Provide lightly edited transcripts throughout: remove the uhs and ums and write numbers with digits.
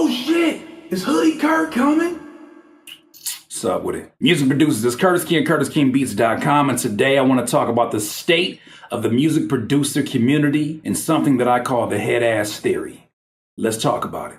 Oh shit! Is Hoodie Kurt coming? What's up with it? Music producers, it's Curtis King, CurtisKingBeats.com, and today I want to talk about the state of the music producer community and something that I call the head ass theory. Let's talk about it.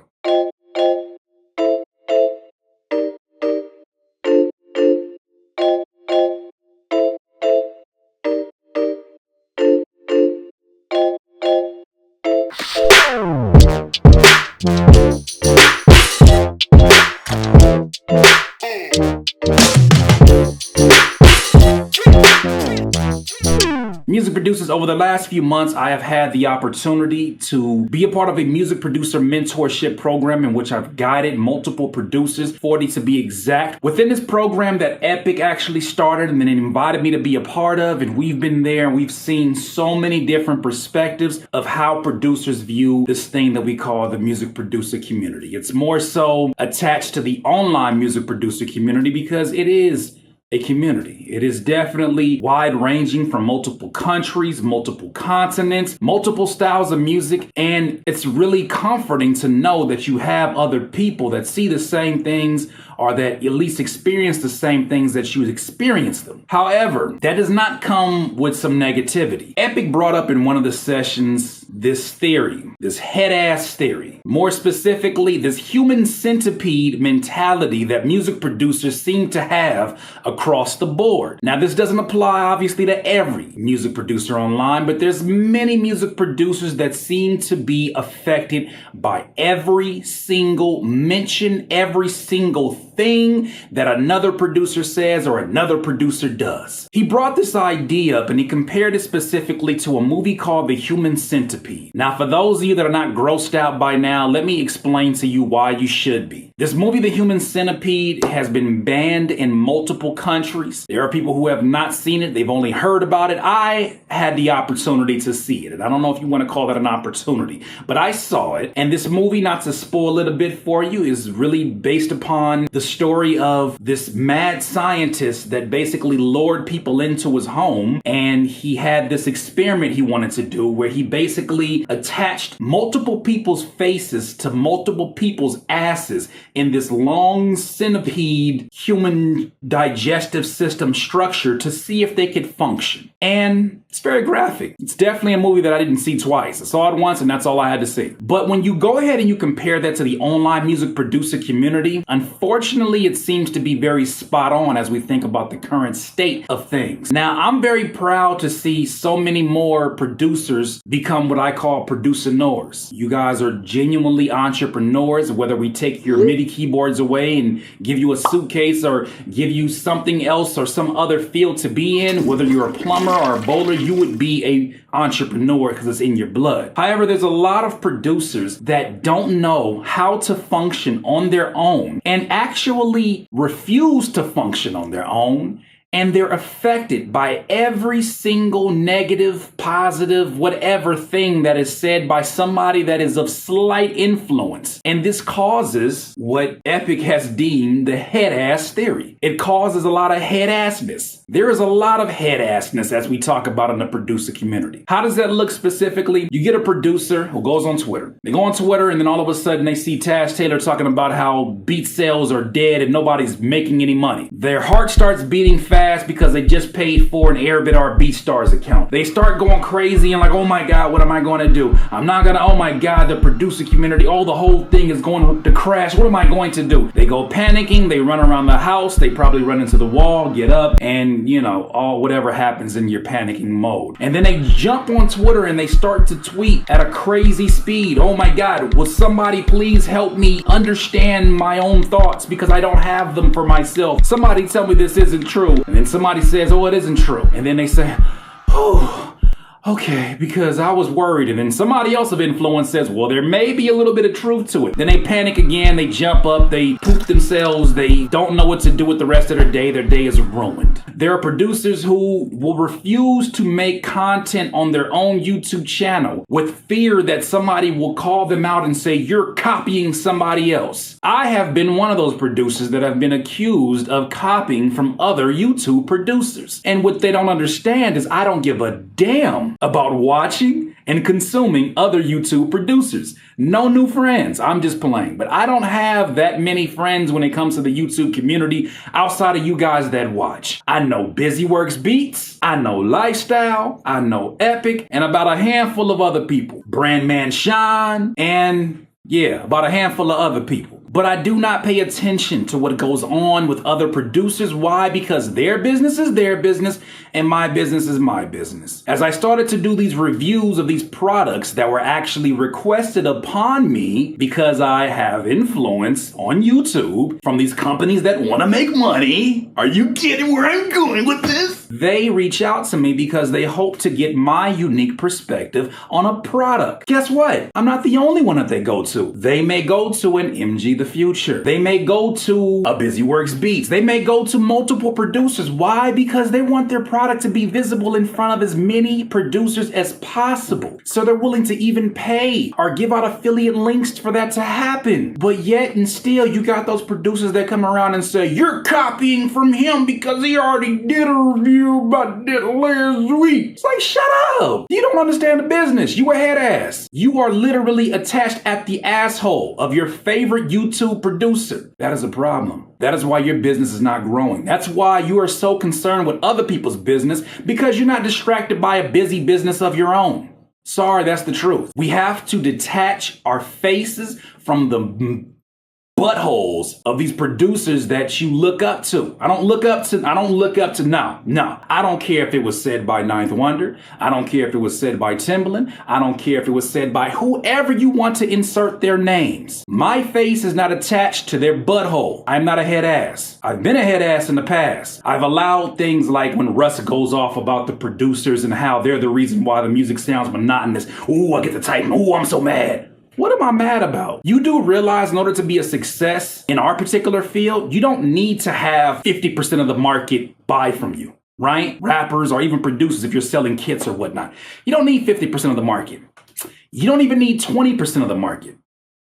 Music producers, over the last few months, I have had the opportunity to be a part of a music producer mentorship program in which I've guided multiple producers, 40 to be exact, within this program that Epic actually started and then invited me to be a part of. And we've been there and we've seen so many different perspectives of how producers view this thing that we call the music producer community. It's more so attached to the online music producer community because it is a community. It is definitely wide-ranging from multiple countries, multiple continents, multiple styles of music, and it's really comforting to know that you have other people that see the same things or that at least experience the same things that you experience them. However, that does not come with some negativity. Epic brought up in one of the sessions this theory, this head-ass theory. More specifically, this human centipede mentality that music producers seem to have across the board. Now, this doesn't apply obviously to every music producer online, but there's many music producers that seem to be affected by every single mention, every single thing that another producer says or another producer does. He brought this idea up and he compared it specifically to a movie called The Human Centipede. Now, for those of you that are not grossed out by now, let me explain to you why you should be. This movie, The Human Centipede, has been banned in multiple countries. There are people who have not seen it. They've only heard about it. I had the opportunity to see it. And I don't know if you want to call that an opportunity, but I saw it. And this movie, not to spoil it a bit for you, is really based upon the story of this mad scientist that basically lured people into his home. And he had this experiment he wanted to do where he basically attached multiple people's faces to multiple people's asses in this long centipede human digestive system structure to see if they could function. And it's very graphic. It's definitely a movie that I didn't see twice. I saw it once and that's all I had to see. But when you go ahead and you compare that to the online music producer community, unfortunately, it seems to be very spot on as we think about the current state of things. Now, I'm very proud to see so many more producers become what I call producerneurs. You guys are genuinely entrepreneurs, whether we take your MIDI keyboards away and give you a suitcase or give you something else or some other field to be in, whether you're a plumber or a bowler, you would be a entrepreneur because it's in your blood. However, there's a lot of producers that don't know how to function on their own and actually refuse to function on their own. And they're affected by every single negative, positive, whatever thing that is said by somebody that is of slight influence. And this causes what Epic has deemed the head-ass theory. It causes a lot of head-assness. There is a lot of head-assness as we talk about in the producer community. How does that look specifically? You get a producer who goes on Twitter. They go on Twitter and then all of a sudden they see Taz Taylor talking about how beat sales are dead and nobody's making any money. Their heart starts beating fast because they just paid for an Airbit or BeatStars account. They start going crazy and like, oh my God, what am I going to do? I'm not going to, oh my God, the producer community, oh, the whole thing is going to crash. What am I going to do? They go panicking. They run around the house. They probably run into the wall, get up, and all whatever happens in your panicking mode. And then they jump on Twitter and they start to tweet at a crazy speed. Oh my God, will somebody please help me understand my own thoughts because I don't have them for myself. Somebody tell me this isn't true. And then somebody says, oh, it isn't true. And then they say, oh, okay, because I was worried. And then somebody else of influence says, well, there may be a little bit of truth to it. Then they panic again. They jump up. They poop themselves. They don't know what to do with the rest of their day. Their day is ruined. There are producers who will refuse to make content on their own YouTube channel with fear that somebody will call them out and say, you're copying somebody else. I have been one of those producers that have been accused of copying from other YouTube producers. And what they don't understand is I don't give a damn am about watching and consuming other YouTube producers. No new friends. I'm just playing. But I don't have that many friends when it comes to the YouTube community outside of you guys that watch. I know Busyworks Beats, I know Lifestyle, I know Epic, and about a handful of other people. Brandman Sean, and yeah, about a handful of other people. But I do not pay attention to what goes on with other producers. Why? Because their business is their business and my business is my business. As I started to do these reviews of these products that were actually requested upon me because I have influence on YouTube from these companies that want to make money. Are you kidding where I'm going with this? They reach out to me because they hope to get my unique perspective on a product. Guess what? I'm not the only one that they go to. They may go to an MG The Future. They may go to a Busyworks Beats. They may go to multiple producers. Why? Because they want their product to be visible in front of as many producers as possible. So they're willing to even pay or give out affiliate links for that to happen. But yet and still, you got those producers that come around and say, you're copying from him because he already did a review about that last week. It's like, shut up. You don't understand the business. You a head ass. You are literally attached at the asshole of your favorite YouTube producer. That is a problem. That is why your business is not growing. That's why you are so concerned with other people's business, because you're not distracted by a busy business of your own. Sorry, that's the truth. We have to detach our faces from the buttholes of these producers that you look up to. I don't look up to, no. I don't care if it was said by Ninth Wonder. I don't care if it was said by Timbaland. I don't care if it was said by whoever you want to insert their names. My face is not attached to their butthole. I'm not a head ass. I've been a head ass in the past. I've allowed things like when Russ goes off about the producers and how they're the reason why the music sounds monotonous. Ooh, I get the type. Ooh, I'm so mad. What am I mad about? You do realize in order to be a success in our particular field, you don't need to have 50% of the market buy from you, right? Rappers or even producers if you're selling kits or whatnot. You don't need 50% of the market. You don't even need 20% of the market.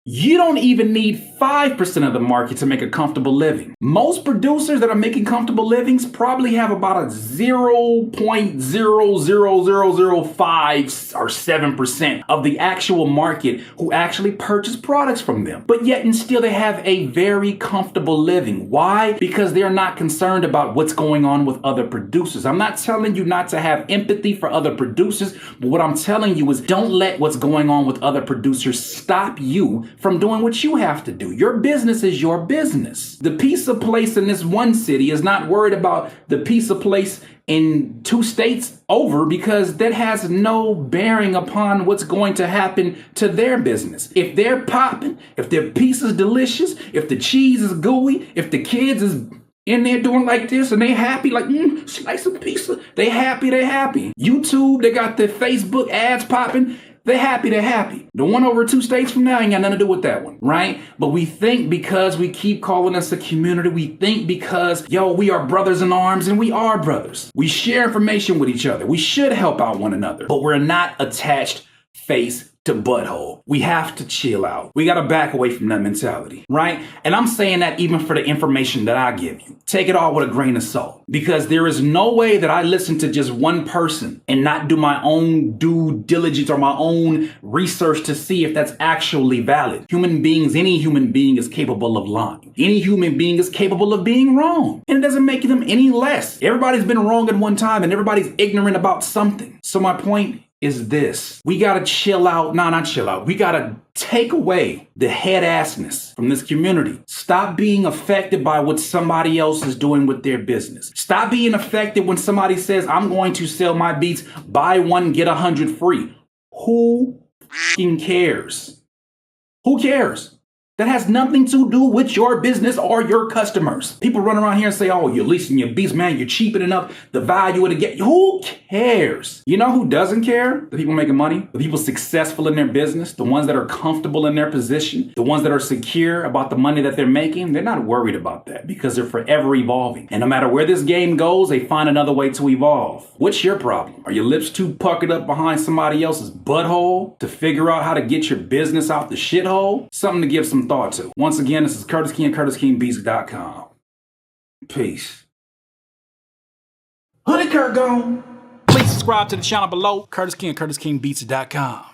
You don't even need 5% of the market to make a comfortable living. Most producers that are making comfortable livings probably have about a 0.00005 or 7% of the actual market who actually purchase products from them. But yet and still they have a very comfortable living. Why? Because they're not concerned about what's going on with other producers. I'm not telling you not to have empathy for other producers, but what I'm telling you is don't let what's going on with other producers stop you from doing what you have to do. Your business is your business. The pizza place in this one city is not worried about the pizza place in 2 states over because that has no bearing upon what's going to happen to their business. If they're popping, if their pizza's delicious, if the cheese is gooey, if the kids is in there doing like this and they happy, like, slice of pizza, they happy. YouTube, they got the Facebook ads popping. They're happy. The one over 2 states from now ain't got nothing to do with that one, right? But we think because we keep calling us a community, we think because, we are brothers in arms, and we are brothers. We share information with each other. We should help out one another, but we're not attached face to butthole. We have to chill out. We got to back away from that mentality, right? And I'm saying that even for the information that I give you. Take it all with a grain of salt, because there is no way that I listen to just one person and not do my own due diligence or my own research to see if that's actually valid. Any human being is capable of lying. Any human being is capable of being wrong. And it doesn't make them any less. Everybody's been wrong at one time and everybody's ignorant about something. So my point is this. We gotta chill out. No, not chill out. We gotta take away the headassness from this community. Stop being affected by what somebody else is doing with their business. Stop being affected when somebody says, I'm going to sell my beats, buy one, get 100 free. Who f***ing cares? Who cares? That has nothing to do with your business or your customers. People run around here and say, oh, you're leasing your beats, man. You're cheaping up the value of the get. Who cares? You know who doesn't care? The people making money, the people successful in their business, the ones that are comfortable in their position, the ones that are secure about the money that they're making. They're not worried about that because they're forever evolving. And no matter where this game goes, they find another way to evolve. What's your problem? Are your lips too puckered up behind somebody else's butthole to figure out how to get your business out the shithole? Something to give some thought to. Once again, this is Curtis King, CurtisKingBeats.com. Peace. Hoodie Kurt gone. Please subscribe to the channel below. Curtis King, CurtisKingBeats.com.